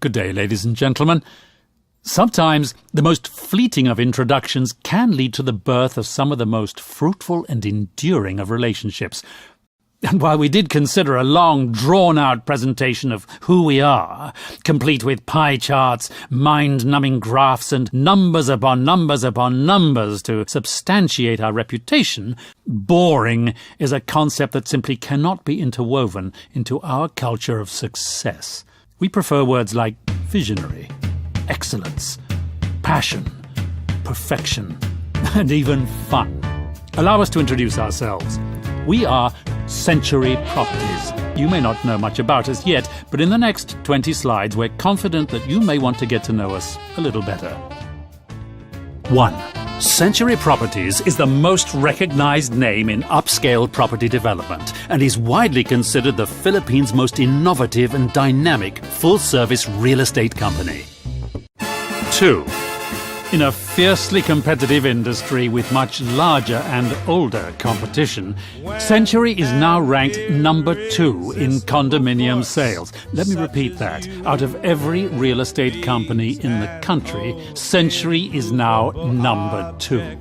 Good day, ladies and gentlemen. Sometimes the most fleeting of introductions can lead to the birth of some of the most fruitful and enduring of relationships. And while we did consider a long, drawn-out presentation of who we are, complete with pie charts, mind-numbing graphs, and numbers upon numbers upon numbers to substantiate our reputation, boring is a concept that simply cannot be interwoven into our culture of success. We prefer words like visionary, excellence, passion, perfection, and even fun. Allow us to introduce ourselves. We are Century Properties. You may not know much about us yet, but in the next 20 slides, we're confident that you may want to get to know us a little better. 1. Century Properties is the most recognized name in upscale property development and is widely considered the Philippines' most innovative and dynamic full-service real estate company. 2. In a fiercely competitive industry with much larger and older competition, Century is now ranked number 2 in condominium sales. Let me repeat that. Out of every real estate company in the country, Century is now number 2.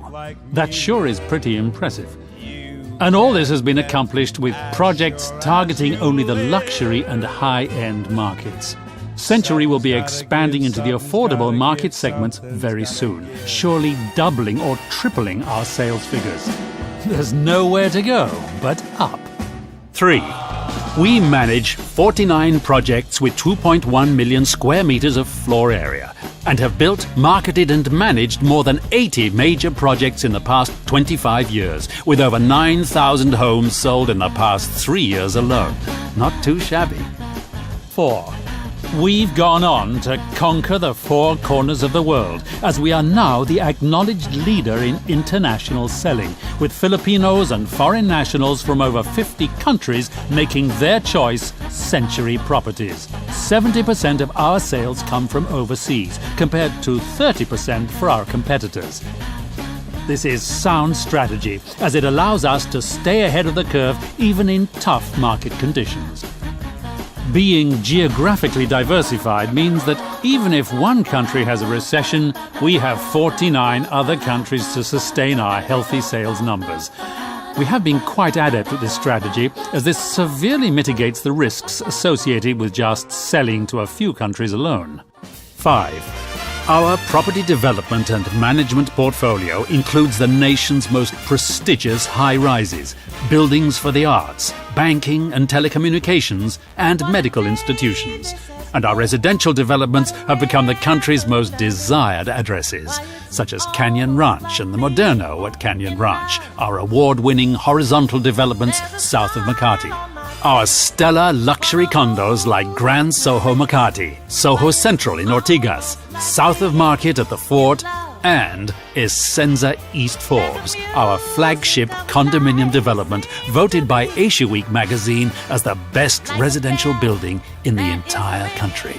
That sure is pretty impressive. And all this has been accomplished with projects targeting only the luxury and high-end markets. Century will be expanding into the affordable market segments very soon, surely doubling or tripling our sales figures. There's nowhere to go but up. 3. We manage 49 projects with 2.1 million square meters of floor area and have built, marketed and managed more than 80 major projects in the past 25 years, with over 9,000 homes sold in the past 3 years alone. Not too shabby. 4. We've gone on to conquer the 4 corners of the world, as we are now the acknowledged leader in international selling, with Filipinos and foreign nationals from over 50 countries making their choice Century Properties. 70% of our sales come from overseas, compared to 30% for our competitors. This is sound strategy, as it allows us to stay ahead of the curve even in tough market conditions. Being geographically diversified means that even if one country has a recession, we have 49 other countries to sustain our healthy sales numbers. We have been quite adept at this strategy, as this severely mitigates the risks associated with just selling to a few countries alone. 5. Our property development and management portfolio includes the nation's most prestigious high-rises, buildings for the arts, banking and telecommunications, and medical institutions. And our residential developments have become the country's most desired addresses, such as Canyon Ranch and the Moderno at Canyon Ranch, our award-winning horizontal developments south of Makati. Our stellar luxury condos like Grand Soho Makati, Soho Central in Ortigas, south of Market at the Fort, and Essenza East Forbes, our flagship condominium development voted by Asia Week magazine as the best residential building in the entire country.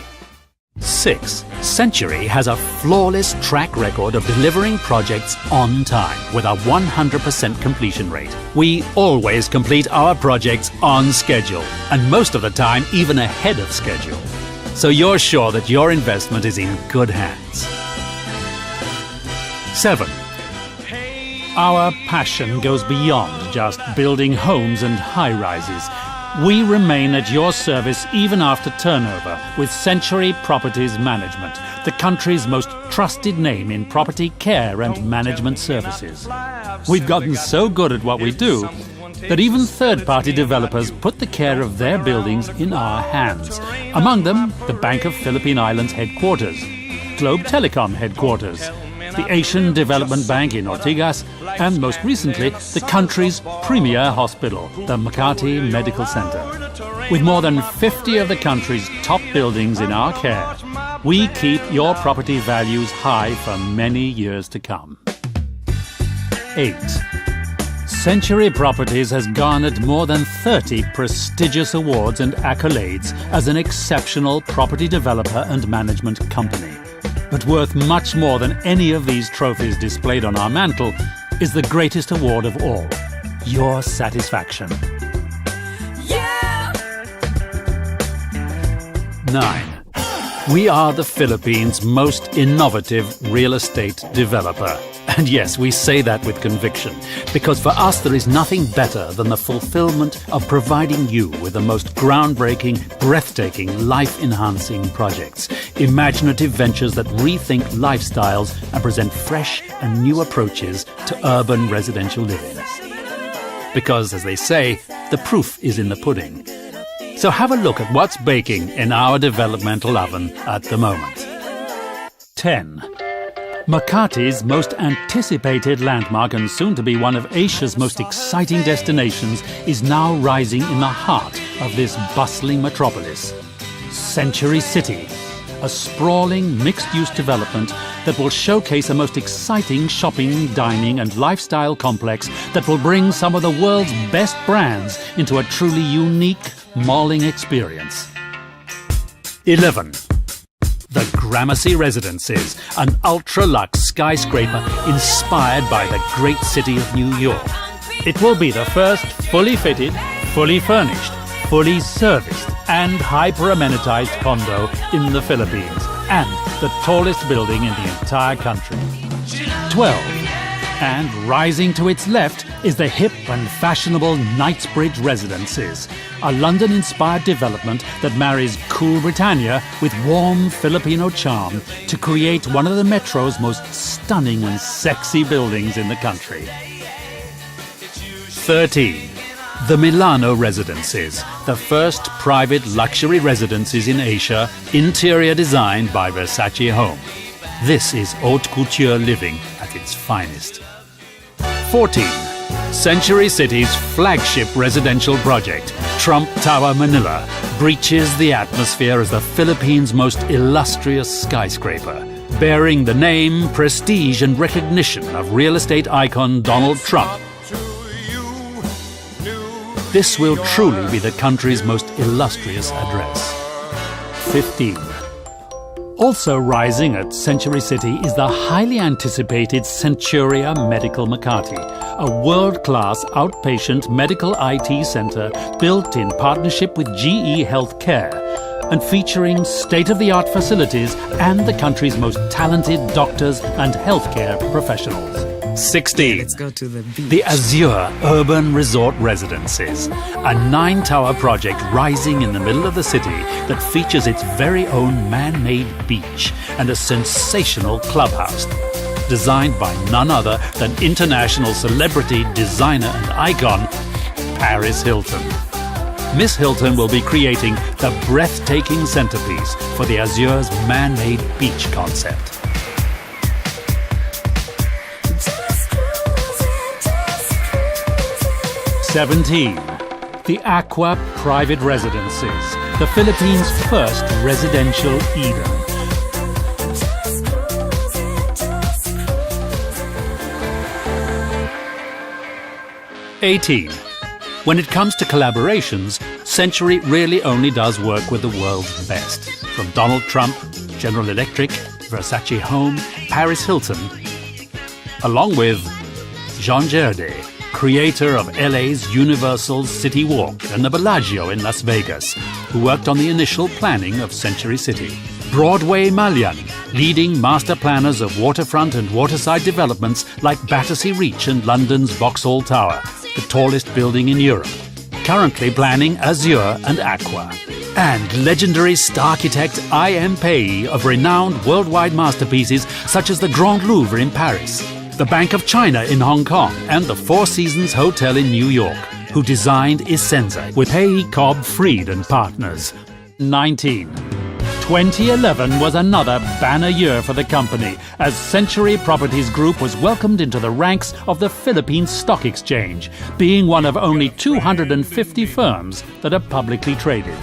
6. Century has a flawless track record of delivering projects on time with a 100% completion rate. We always complete our projects on schedule, and most of the time even ahead of schedule. So you're sure that your investment is in good hands. 7. Our passion goes beyond just building homes and high-rises. We remain at your service even after turnover with Century Properties Management, the country's most trusted name in property care and management services. We've gotten so good at what we do that even third-party developers put the care of their buildings in our hands. Among them, the Bank of Philippine Islands headquarters, Globe Telecom headquarters, the Asian Development Bank in Ortigas, and most recently, the country's premier hospital, the Makati Medical Center. With more than 50 of the country's top buildings in our care, we keep your property values high for many years to come. 8. Century Properties has garnered more than 30 prestigious awards and accolades as an exceptional property developer and management company. But worth much more than any of these trophies displayed on our mantle is the greatest award of all, your satisfaction. Yeah! 9. We are the Philippines' most innovative real estate developer. And yes, we say that with conviction, because for us there is nothing better than the fulfillment of providing you with the most groundbreaking, breathtaking, life-enhancing projects, imaginative ventures that rethink lifestyles and present fresh and new approaches to urban residential living. Because, as they say, the proof is in the pudding. So have a look at what's baking in our developmental oven at the moment. 10. Makati's most anticipated landmark and soon to be one of Asia's most exciting destinations is now rising in the heart of this bustling metropolis. Century City, a sprawling mixed-use development that will showcase a most exciting shopping, dining and lifestyle complex that will bring some of the world's best brands into a truly unique malling experience. 11. The Gramercy Residences, an ultra-luxe skyscraper inspired by the great city of New York. It will be the first fully fitted, fully furnished, fully serviced and hyper-amenitized condo in the Philippines and the tallest building in the entire country. 12. And rising to its left is the hip and fashionable Knightsbridge Residences, a London-inspired development that marries cool Britannia with warm Filipino charm to create one of the metro's most stunning and sexy buildings in the country. 13. The Milano Residences, the first private luxury residences in Asia, interior designed by Versace Home. This is haute couture living at its finest. 14. Century City's flagship residential project, Trump Tower Manila, breaches the atmosphere as the Philippines' most illustrious skyscraper, bearing the name, prestige and recognition of real estate icon Donald Trump. This will truly be the country's most illustrious address. 15. Also rising at Century City is the highly anticipated Centuria Medical Makati, a world-class outpatient medical IT center built in partnership with GE Healthcare and featuring state-of-the-art facilities and the country's most talented doctors and healthcare professionals. 16. Let's go to the beach. The Azure Urban Resort Residences, a 9-tower project rising in the middle of the city that features its very own man-made beach and a sensational clubhouse. Designed by none other than international celebrity, designer and icon, Paris Hilton. Miss Hilton will be creating the breathtaking centerpiece for the Azure's man-made beach concept. 17. The Aqua Private Residences, the Philippines' first residential Eden. 18. When it comes to collaborations, Century really only does work with the world's best. From Donald Trump, General Electric, Versace Home, Paris Hilton, along with Jean Girardet, creator of LA's Universal City Walk and the Bellagio in Las Vegas, who worked on the initial planning of Century City. Broadway Malian, leading master planners of waterfront and waterside developments like Battersea Reach and London's Vauxhall Tower, the tallest building in Europe, currently planning Azure and Aqua. And legendary star architect I.M. Pei of renowned worldwide masterpieces such as the Grand Louvre in Paris, the Bank of China in Hong Kong and the Four Seasons Hotel in New York, who designed Essenza with Pei Cobb Fried and Partners. 19. 2011 was another banner year for the company as Century Properties Group was welcomed into the ranks of the Philippine Stock Exchange, being one of only 250 firms that are publicly traded.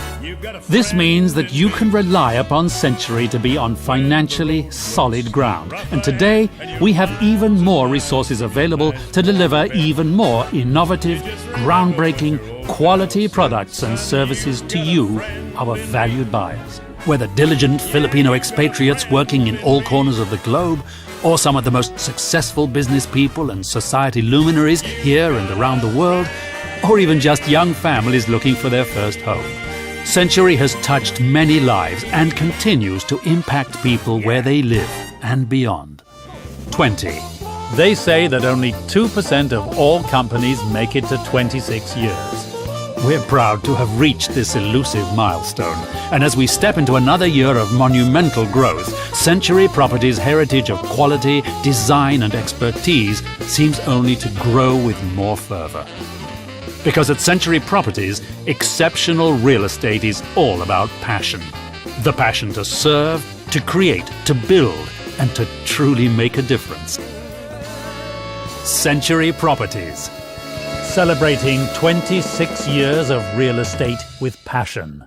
This means that you can rely upon Century to be on financially solid ground. And today, we have even more resources available to deliver even more innovative, groundbreaking, quality products and services to you, our valued buyers. Whether diligent Filipino expatriates working in all corners of the globe, or some of the most successful business people and society luminaries here and around the world, or even just young families looking for their first home. Century has touched many lives and continues to impact people where they live and beyond. 20. They say that only 2% of all companies make it to 26 years. We're proud to have reached this elusive milestone, and as we step into another year of monumental growth, Century Properties' heritage of quality, design and expertise seems only to grow with more fervour. Because at Century Properties, exceptional real estate is all about passion. The passion to serve, to create, to build, and to truly make a difference. Century Properties, celebrating 26 years of real estate with passion.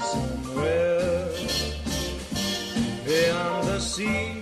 Somewhere beyond the sea,